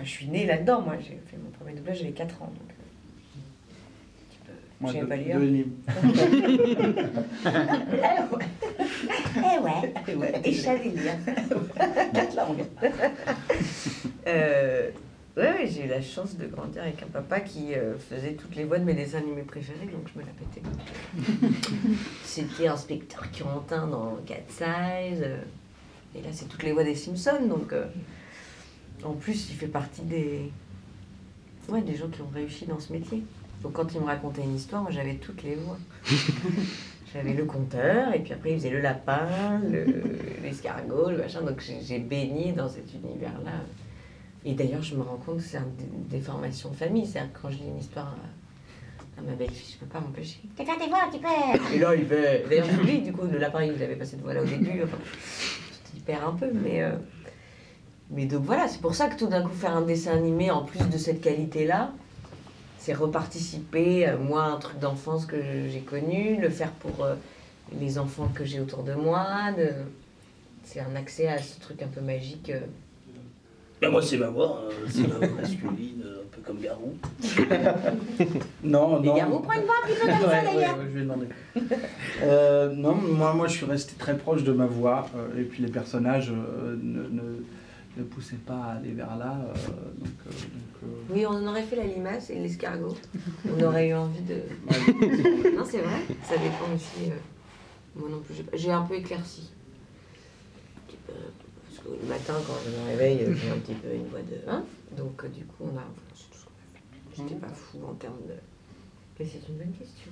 Enfin, je suis née là-dedans, moi. J'ai fait mon premier doublage, j'avais 4 ans. Donc, moi, je savais pas lire. Eh ouais. Et je savais lire. 4 langues. Ouais, j'ai eu la chance de grandir avec un papa qui faisait toutes les voix de mes dessins animés préférés, donc je me la pétais. C'était Inspecteur Quentin dans Cat Size, et là c'est toutes les voix des Simpsons, donc en plus il fait partie des gens qui ont réussi dans ce métier. Donc quand il me racontait une histoire, moi j'avais toutes les voix. J'avais le conteur, et puis après il faisait le lapin, l'escargot, le machin, donc j'ai baigné dans cet univers-là. Et d'ailleurs, je me rends compte que c'est des formations de famille. C'est-à-dire que quand je lis une histoire à ma belle-fille, je peux pas m'empêcher. Tu fais tes voix, tu peux. Et là, il fait. D'ailleurs, lui, du coup, le lapin, il avait pas cette voix-là au début. Enfin, il perd un peu, mais donc voilà, c'est pour ça que tout d'un coup, faire un dessin animé en plus de cette qualité-là, c'est reparticiper, moi, un truc d'enfance que j'ai connu, le faire pour les enfants que j'ai autour de moi. C'est un accès à ce truc un peu magique. Ben moi, c'est ma voix, c'est ma voix masculine, un peu comme Garou. Non. Et Garou prend une voix un petit peu comme ça d'ailleurs. Ouais, je vais demander. Non, moi, je suis resté très proche de ma voix, et puis les personnages ne poussaient pas à aller vers là. Oui, on aurait fait la limace et l'escargot. On aurait eu envie de. Non, c'est vrai, ça dépend aussi. Moi non plus, j'ai un peu éclairci. Parce que le matin, quand je me réveille, j'ai un petit peu une voix de. Hein, donc, du coup, on a. C'est tout ce qu'on a fait. J'étais pas fou en termes de. Mais c'est une bonne question.